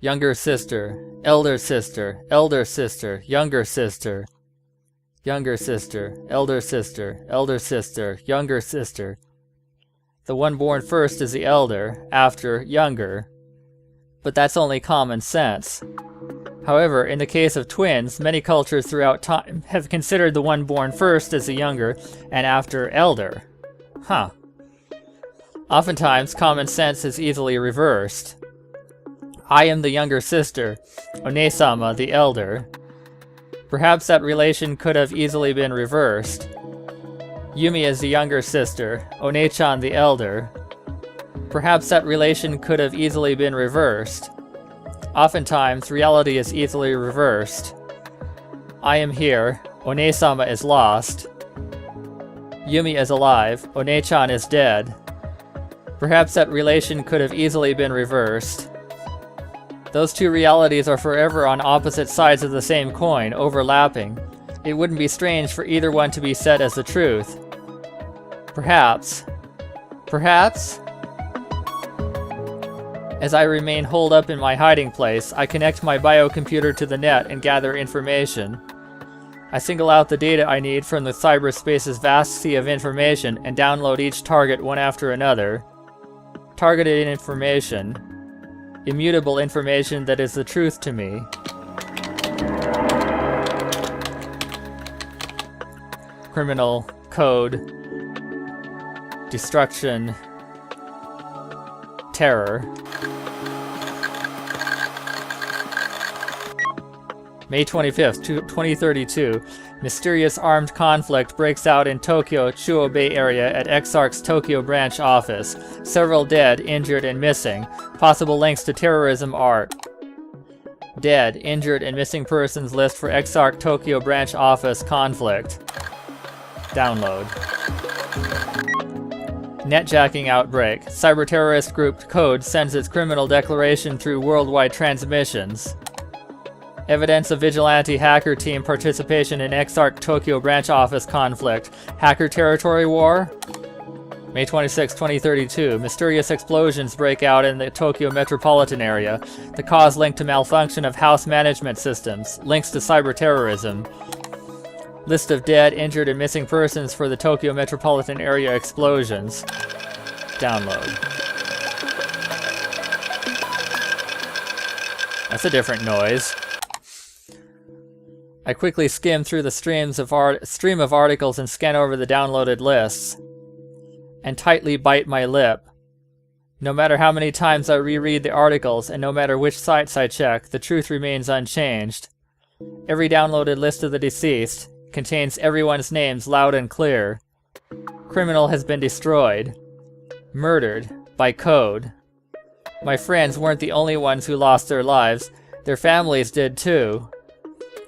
younger sister, elder sister, elder sister, younger sister, younger sister, elder sister, elder sister, younger sister. The one born first is the elder, after younger. But that's only common sense. However, in the case of twins, many cultures throughout time have considered the one born first as the younger and after elder. Huh. Oftentimes, common sense is easily reversed. I am the younger sister, One-sama the elder. Perhaps that relation could have easily been reversed. Yumi is the younger sister, One-chan the elder. Perhaps that relation could have easily been reversed. Oftentimes, reality is easily reversed. I am here, One-sama is lost. Yumi is alive, One-chan is dead. Perhaps that relation could have easily been reversed. Those two realities are forever on opposite sides of the same coin, overlapping. It wouldn't be strange for either one to be said as the truth. Perhaps. Perhaps? As I remain holed up in my hiding place, I connect my biocomputer to the net and gather information. I single out the data I need from the cyberspace's vast sea of information and download each target one after another. Targeted information. Immutable information that is the truth to me. Criminal, code, destruction, terror. May 25th, 2032, mysterious armed conflict breaks out in Tokyo Chuo Bay area at Exarch's Tokyo branch office. Several dead, injured, and missing. Possible links to terrorism are dead, injured, and missing persons list for Exarch Tokyo branch office conflict. Download. Netjacking outbreak. Cyber-terrorist group Code sends its criminal declaration through worldwide transmissions. Evidence of vigilante hacker team participation in Exarch Tokyo branch office conflict. Hacker territory war? May 26, 2032. Mysterious explosions break out in the Tokyo metropolitan area. The cause linked to malfunction of house management systems. Links to cyber terrorism. List of dead, injured, and missing persons for the Tokyo metropolitan area explosions. Download. That's a different noise. I quickly skim through the stream of articles and scan over the downloaded lists, and tightly bite my lip. No matter how many times I reread the articles, and no matter which sites I check, the truth remains unchanged. Every downloaded list of the deceased contains everyone's names loud and clear. Criminal has been destroyed. Murdered. By Code. My friends weren't the only ones who lost their lives. Their families did too.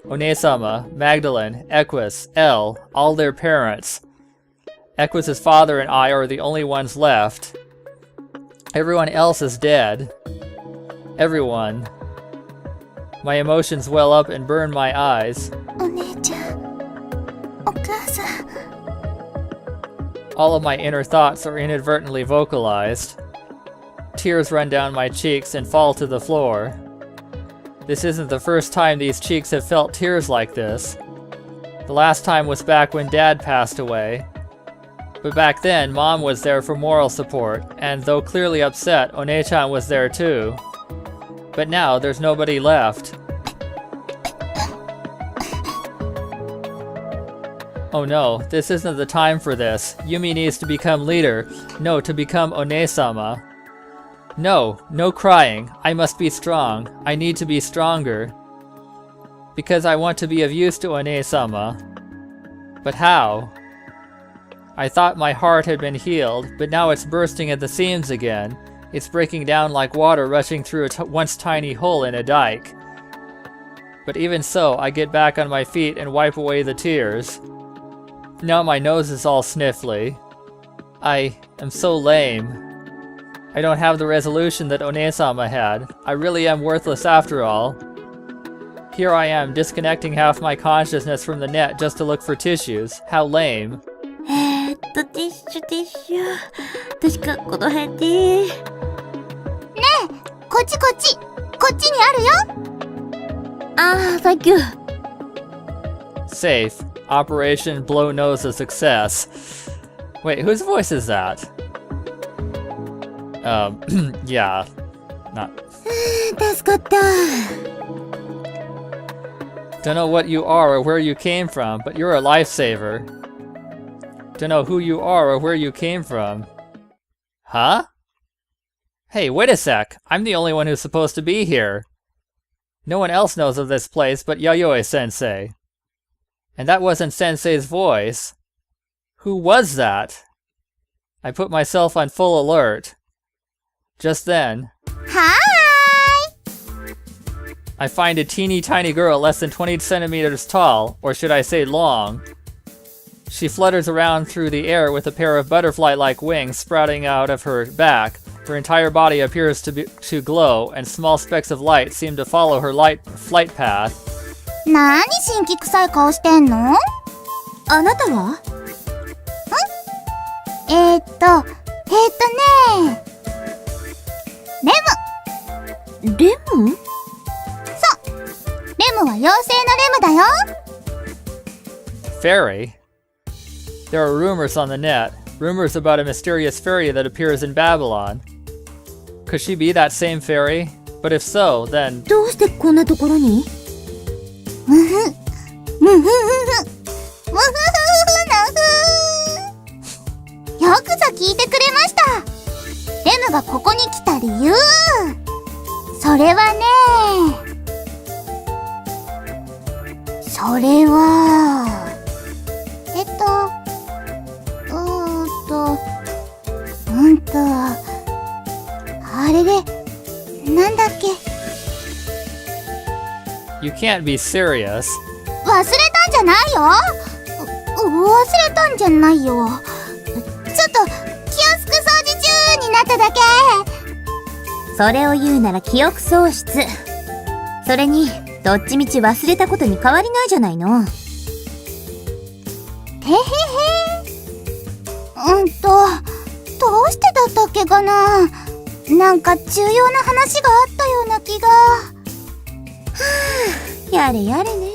One-sama, Magdalene, Equus, L, all their parents. Equus's father and I are the only ones left. Everyone else is dead. Everyone. My emotions well up and burn my eyes. All of my inner thoughts are inadvertently vocalized. Tears run down my cheeks and fall to the floor. This isn't the first time these cheeks have felt tears like this. The last time was back when Dad passed away. But back then, Mom was there for moral support, and though clearly upset, One-chan was there too. But now, there's nobody left. Oh no, this isn't the time for this. Yumi needs to become leader. No, to become One-sama. No, no crying. I must be strong. I need to be stronger. Because I want to be of use to One-sama. But how? I thought my heart had been healed, but now it's bursting at the seams again. It's breaking down like water rushing through a once tiny hole in a dike. But even so, I get back on my feet and wipe away the tears. Now my nose is all sniffly. I am so lame. I don't have the resolution that One-sama had. I really am worthless after all. Here I am, disconnecting half my consciousness from the net just to look for tissues. How lame. ティッシュティッシュ確かこの辺でねえこっちこっちここっちにあるよ。ああ、thank you. Safe. Operation Blow Nose a success. Wait, whose voice is that? Yeah. Not. 助かった。Don't know what you are or where you came from, but you're a lifesaver. Don't know who you are or where you came from. Huh? Hey, wait a sec. I'm the only one who's supposed to be here. No one else knows of this place but Yayoi-sensei. And that wasn't Sensei's voice. Who was that? I put myself on full alert. Just then, Hi! I find a teeny tiny girl less than 20 centimeters tall, or should I say long. She flutters around through the air with a pair of butterfly-like wings sprouting out of her back. Her entire body appears to glow, and small specks of light seem to follow her flight path. なに新規臭い顔してんの？あなたは？ねレム？そう、レムは妖精のレムだよ。Fairy? There are rumors on the net. Rumors about a mysterious fairy that appears in Babylon. Could she be that same fairy? But if so, then... どうしてこんなところに？むふむふふむふふなふ。よくぞ聞いてくれました。レムがここに来た理由。それはあれで、なんだっけ。You can't be serious. 忘れたんじゃないよ。忘れたんじゃないよ。ちょっと気安く掃除中になっただけ。それを言うなら記憶喪失。それにどっちみち忘れたことに変わりないじゃないの。てへへ。どうしてだったっけかな。なんか重要な話があったような気が。はあ、やれやれね。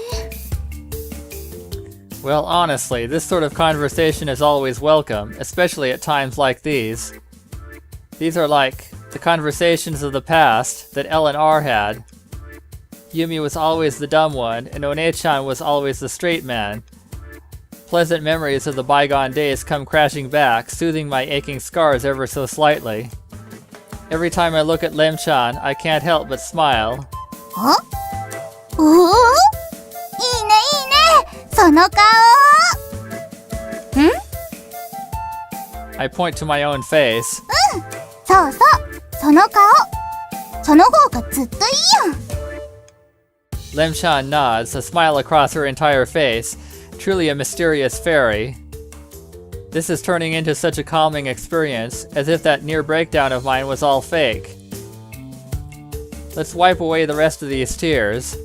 Well, honestly, this sort of conversation is always welcome, especially at times like these. These are like the conversations of the past that L and R had. Yumi was always the dumb one, and One-chan was always the straight man. Pleasant memories of the bygone days come crashing back, soothing my aching scars ever so slightly. Every time I look at Lem-chan, I can't help but smile. おお、いいねいいね、その顔。I point to my own face. そうそう、その顔。その方がずっといいよ。Lem-chan nods, a smile across her entire face. Truly a mysterious fairy. This is turning into such a calming experience, as if that near breakdown of mine was all fake. Let's wipe away the rest of these tears.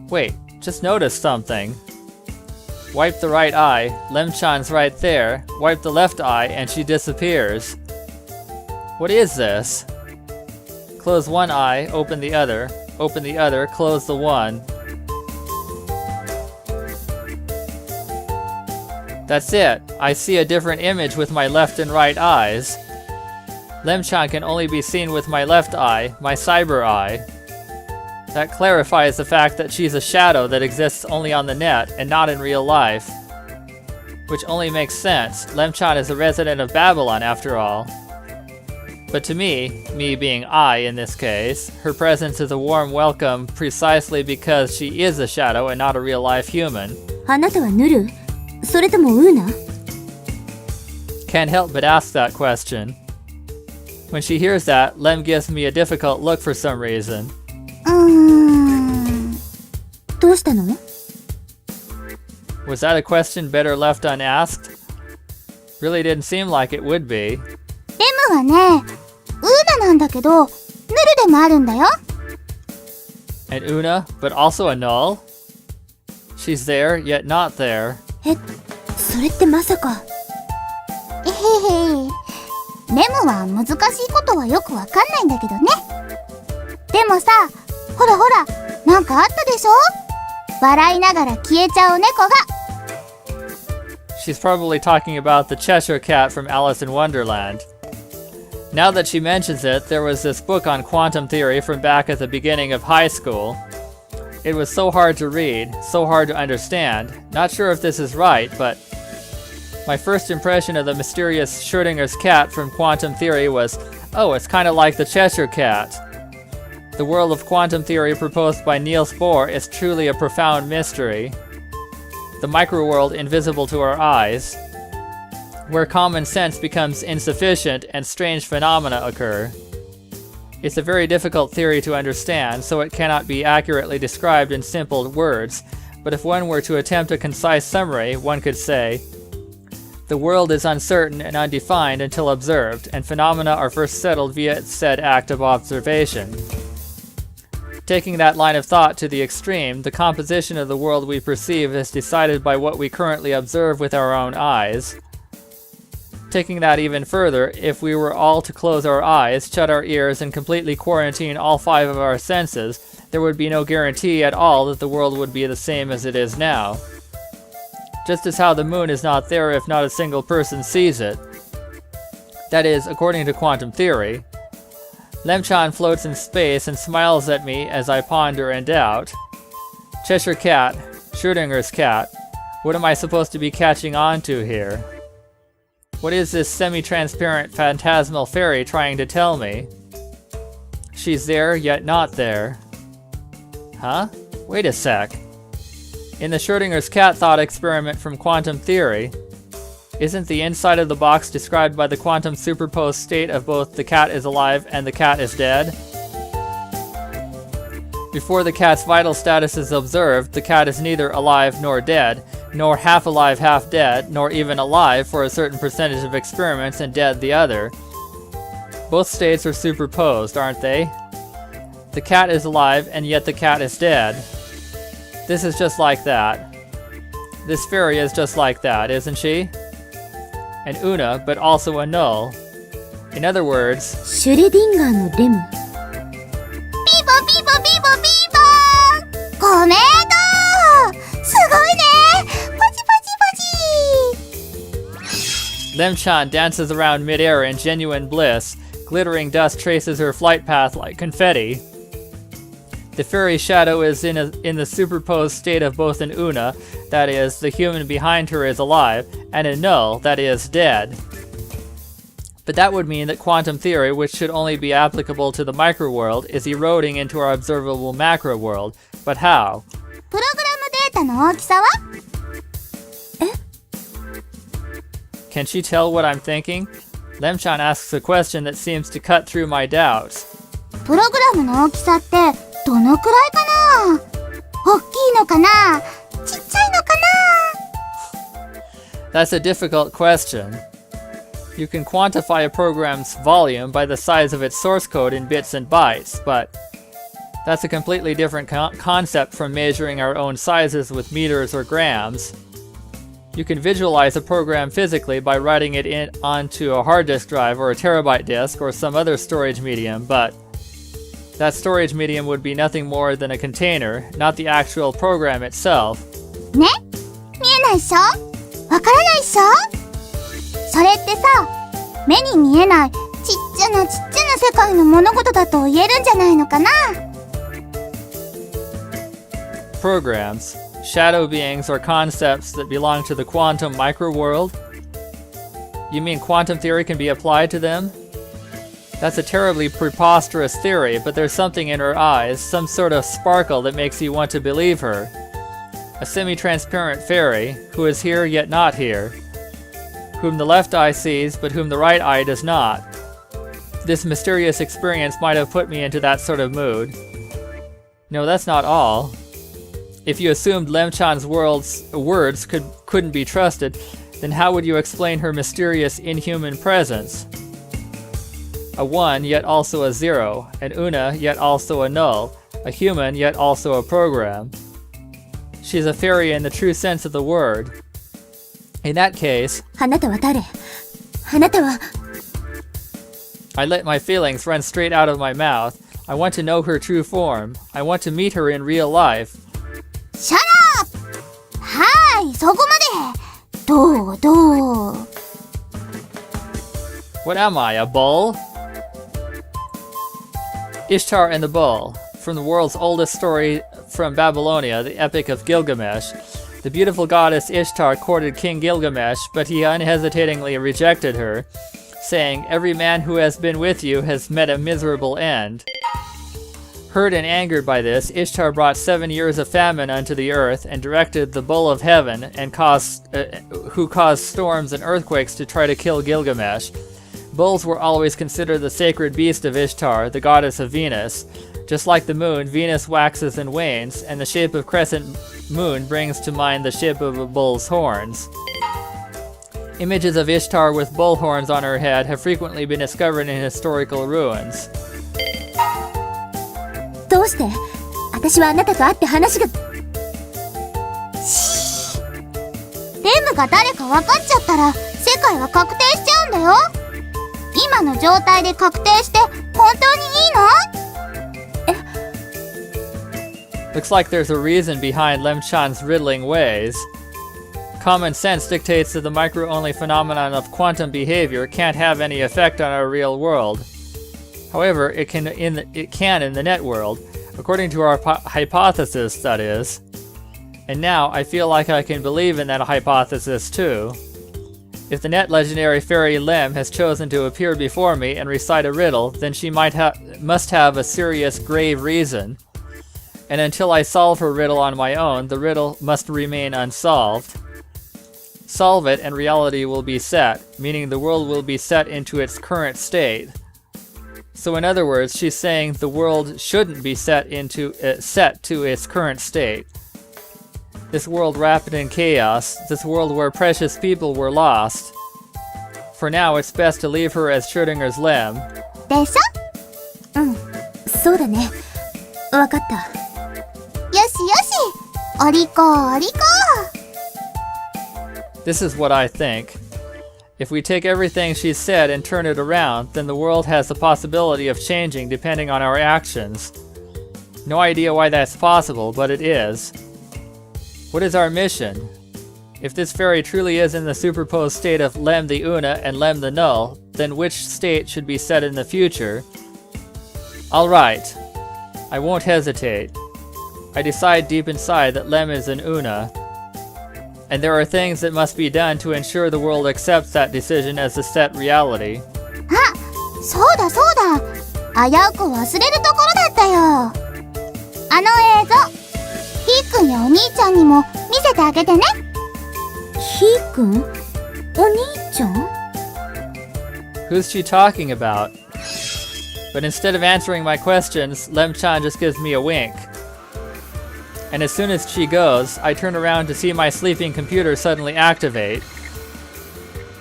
Wait, just noticed something. Wipe the right eye, Lem-chan's right there. Wipe the left eye, and she disappears. What is this? Close one eye, open the other, close the one. That's it. I see a different image with my left and right eyes. Lem-chan can only be seen with my left eye, my cyber eye. That clarifies the fact that she's a shadow that exists only on the net and not in real life. Which only makes sense. Lem-chan is a resident of Babylon after all. But to me being I in this case, her presence is a warm welcome precisely because she is a shadow and not a real life human. あなたはヌル？それともウーナ？ Can't help but ask that question. When she hears that, Lem gives me a difficult look for some reason. どうしたの？ Was that a question better left unasked? Really didn't seem like it would be. レムはね、ウーナなんだけど、ヌルでもあるんだよ。And Una, but also a Null? She's there, yet not there. それってまさか。えへへ。レムは難しいことはよくわかんないんだけどね。でもさ、ほらほら、なんかあったでしょ？笑いながら消えちゃう猫が。She's probably talking about the Cheshire Cat from Alice in Wonderland. Now that she mentions it, there was this book on quantum theory from back at the beginning of high school. It was so hard to read, so hard to understand. Not sure if this is right, but my first impression of the mysterious Schrödinger's cat from quantum theory was, oh, it's kind of like the Cheshire Cat. The world of quantum theory proposed by Niels Bohr is truly a profound mystery. The microworld invisible to our eyes, where common sense becomes insufficient and strange phenomena occur. It's a very difficult theory to understand, so it cannot be accurately described in simple words, but if one were to attempt a concise summary, one could say, the world is uncertain and undefined until observed, and phenomena are first settled via said act of observation. Taking that line of thought to the extreme, the composition of the world we perceive is decided by what we currently observe with our own eyes. Taking that even further, if we were all to close our eyes, shut our ears, and completely quarantine all 5 of our senses, there would be no guarantee at all that the world would be the same as it is now. Just as how the moon is not there if not a single person sees it. That is, according to quantum theory. Lemchan floats in space and smiles at me as I ponder and doubt. Cheshire Cat, Schrödinger's cat, what am I supposed to be catching on to here? What is this semi-transparent phantasmal fairy trying to tell me? She's there, yet not there. Huh? Wait a sec. In the Schrödinger's cat thought experiment from quantum theory, isn't the inside of the box described by the quantum superposed state of both the cat is alive and the cat is dead? Before the cat's vital status is observed, the cat is neither alive nor dead, nor half alive, half dead, nor even alive for a certain percentage of experiments and dead the other. Both states are superposed, aren't they? The cat is alive and yet the cat is dead. This is just like that. This fairy is just like that, isn't she? An Una, but also a Null. In other words, シュレディンガーのレモン。ピーポーピーポーピーポーピーポー。コメント。すごいね。パチパチパチ。Lemchan dances around midair in genuine bliss. Glittering dust traces her flight path like confetti. The fairy shadow is in the superposed state of both an Una, that is, the human behind her is alive, and a Null, that is, dead. But that would mean that quantum theory, which should only be applicable to the microworld, is eroding into our observable macroworld. But how? プログラムデータの大きさは？え？ Can she tell what I'm thinking? Lemchan asks a question that seems to cut through my doubts. プログラムの大きさってどのくらいかな？大きいのかな？ちっちゃいのかな？ That's a difficult question. You can quantify a program's volume by the size of its source code in bits and bytes, but that's a completely different concept from measuring our own sizes with meters or grams. You can visualize a program physically by writing it onto a hard disk drive or a terabyte disk or some other storage medium, but that storage medium would be nothing more than a container, not the actual program itself. ね？見えないっしょ？わからないっしょ？それってさ、目に見えないちっちゃな世界の物事だと言えるんじゃないのかな？ Programs, shadow beings or concepts that belong to the quantum microworld? You mean quantum theory can be applied to them? That's a terribly preposterous theory, but there's something in her eyes, some sort of sparkle that makes you want to believe her. A semi-transparent fairy, who is here yet not here, whom the left eye sees but whom the right eye does not. This mysterious experience might have put me into that sort of mood. No, that's not all. If you assumed Lemchan's words couldn't be trusted, then how would you explain her mysterious inhuman presence? A 1 yet also a 0, an Una yet also a Null, a human yet also a program. She's a fairy in the true sense of the word. In that case, あなたは誰？あなたは I let my feelings run straight out of my mouth. I want to know her true form. I want to meet her in real life. Shut up! はい、そこまで。どうどう。What am I, a bull? Ishtar and the Bull. From the world's oldest story from Babylonia, the Epic of Gilgamesh. The beautiful goddess Ishtar courted King Gilgamesh, but he unhesitatingly rejected her, saying, "Every man who has been with you has met a miserable end." Hurt and angered by this, Ishtar brought 7 years of famine unto the earth, and directed the Bull of Heaven, who caused storms and earthquakes to try to kill Gilgamesh. Bulls were always considered the sacred beast of Ishtar, the goddess of Venus. Just like the moon, Venus waxes and wanes, and the shape of crescent moon brings to mind the shape of a bull's horns. Images of Ishtar with bull horns on her head have frequently been discovered in historical ruins. どうして？私はあなたと会って話が。レムが誰か分かっちゃったら世界は確定しちゃうんだよ。今の状態で確定して本当にいいの？ Looks like there's a reason behind Lemchan's riddling ways. Common sense dictates that the micro-only phenomenon of quantum behavior can't have any effect on our real world. However, it can in the net world, according to our hypothesis, that is. And now, I feel like I can believe in that hypothesis too. If the net legendary fairy Lem has chosen to appear before me and recite a riddle, then she must have a serious, grave reason. And until I solve her riddle on my own, the riddle must remain unsolved. Solve it and reality will be set, meaning the world will be set into its current state. So in other words, she's saying the world shouldn't be set to its current state. This world wrapped in chaos, this world where precious people were lost. For now, it's best to leave her as Schrödinger's Lem. でしょ？うん、そうだね。わかった。よしよし、お利口お利口。This is what I think. If we take everything she said and turn it around, then the world has the possibility of changing depending on our actions. No idea why that's possible, but it is. What is our mission? If this fairy truly is in the superposed state of Lem the Una and Lem the Null, then which state should be set in the future? Alright. I won't hesitate. I decide deep inside that Lem is an Una. And there are things that must be done to ensure the world accepts that decision as a set reality. あ、そうだそうだ。危うく忘れるところだったよ。あの映像、ひーくんやお兄ちゃんにも見せてあげてね。ひーくん？お兄ちゃん？ Who's she talking about? But instead of answering my questions, Lem-chan just gives me a wink. And as soon as she goes, I turn around to see my sleeping computer suddenly activate.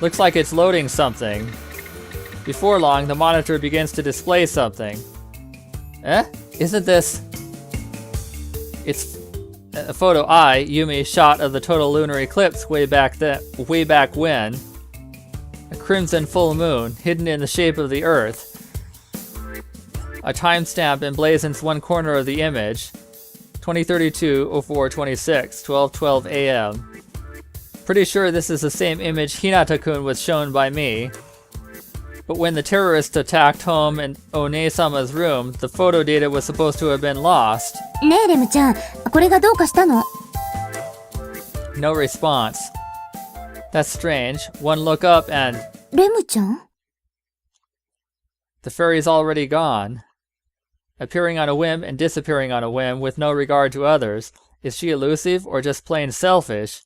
Looks like it's loading something. Before long, the monitor begins to display something. Eh? Isn't this... It's a photo Yumi, shot of the total lunar eclipse way back when. A crimson full moon, hidden in the shape of the Earth. A timestamp emblazons one corner of the image. 2032-04-26, 12:12 a.m. Pretty sure this is the same image Hinata-kun was shown by me. But when the terrorists attacked home in One-sama's room, the photo data was supposed to have been lost. ねえレムちゃん、これがどうかしたの？ No response. That's strange. One look up and... レムちゃん？ The fairy's already gone. Appearing on a whim and disappearing on a whim with no regard to others. Is she elusive or just plain selfish?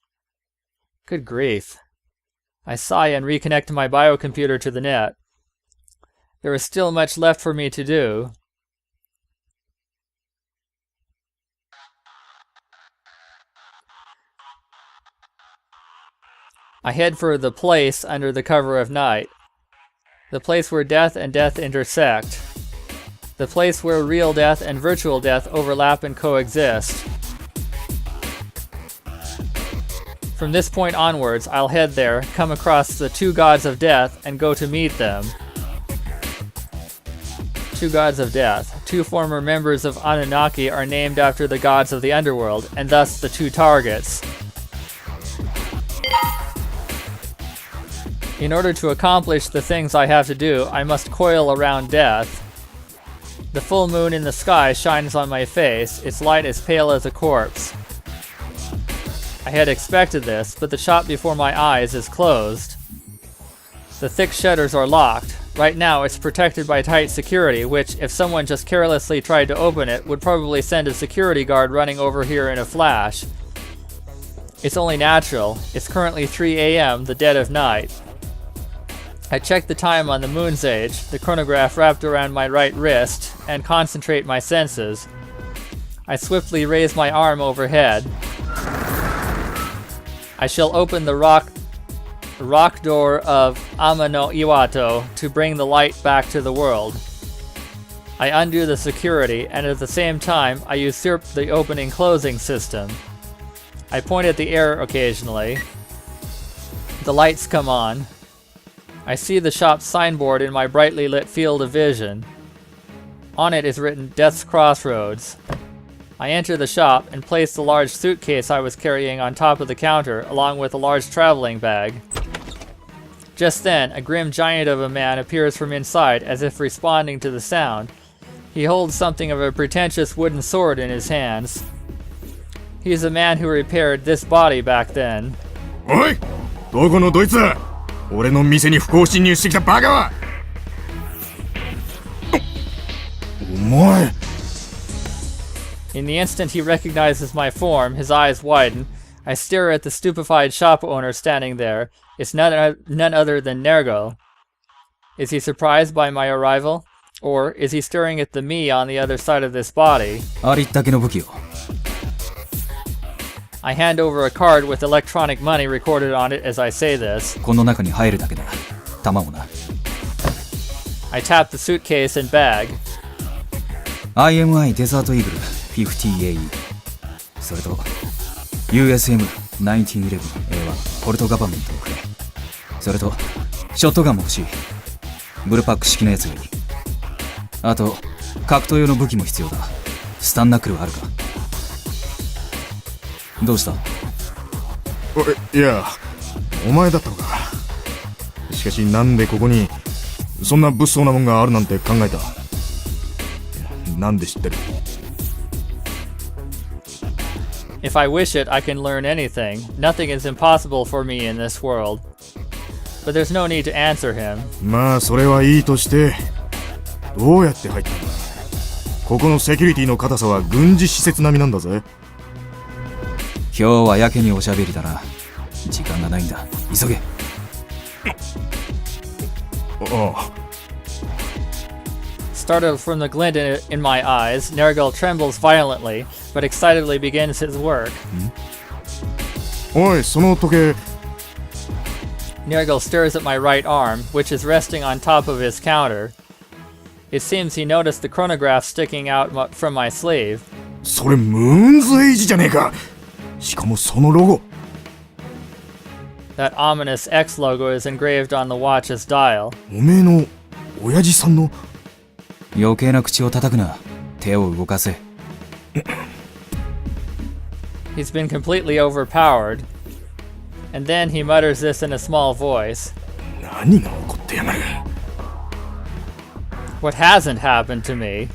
Good grief. I sigh and reconnect my biocomputer to the net. There is still much left for me to do. I head for the place under the cover of night. The place where death and death intersect. The place where real death and virtual death overlap and coexist. From this point onwards, I'll head there, come across the two gods of death, and go to meet them. Two gods of death. Two former members of Anunnaki are named after the gods of the underworld, and thus the two targets. In order to accomplish the things I have to do, I must coil around death. The full moon in the sky shines on my face, its light as pale as a corpse. I had expected this, but the shop before my eyes is closed. The thick shutters are locked. Right now it's protected by tight security, which, if someone just carelessly tried to open it, would probably send a security guard running over here in a flash. It's only natural. It's currently 3 a.m., the dead of night. I check the time on the moon's age, the chronograph wrapped around my right wrist, and concentrate my senses. I swiftly raise my arm overhead. I shall open the rock door of Ama no Iwato to bring the light back to the world. I undo the security, and at the same time, I usurp the opening-closing system. I point at the air occasionally. The lights come on. I see the shop's signboard in my brightly lit field of vision. On it is written Death's Crossroads. I enter the shop and place the large suitcase I was carrying on top of the counter, along with a large traveling bag. Just then, a grim giant of a man appears from inside, as if responding to the sound. He holds something of a pretentious wooden sword in his hands. He is the man who repaired this body back then. Oi! どこのどいつ? 俺の店に不法侵入してきたバカは! お前! In the instant he recognizes my form, his eyes widen. I stare at the stupefied shop owner standing there. It's none other than Nergal. Is he surprised by my arrival? Or is he staring at the me on the other side of this body? ありったけの武器を。 I hand over a card with electronic money recorded on it as I say this. この中に入るだけだ。弾もな。I tap the suitcase and bag. IMI デザートイーグル 50AE。それと USM1911A1 ポルトガバメントをくれ。それとショットガンも欲しい。ブルパック式のやつがいい。あと格闘用の武器も必要だ。スタンナックルはあるか。どうした？いや、お前だったのか。しかしなんでここにそんな物騒なもんがあるなんて考えた。なんで知ってる？ If I wish it, I can learn anything. Nothing is impossible for me in this world. But there's no need to answer him. まあそれはいいとして、どうやって入ったんだ？ここのセキュリティの硬さは軍事施設並みなんだぜ。今日はやけにおしゃべりだな。時間がないんだ。急げ。ああ。Startled from the glint in my eyes, Nergal trembles violently, but excitedly begins his work. おい、その時計。Nergal stares at my right arm, which is resting on top of his counter. It seems he noticed the chronograph sticking out from my sleeve. それムーンズエイジじゃねえか。しかもそのロゴ。That ominous X logo is engraved on the watch's dial. おめえの親父さんの。余計な口を叩くな。手を動かせ。He's been completely overpowered. And then he mutters this in a small voice. 何が起こってやがる？ What hasn't happened to me?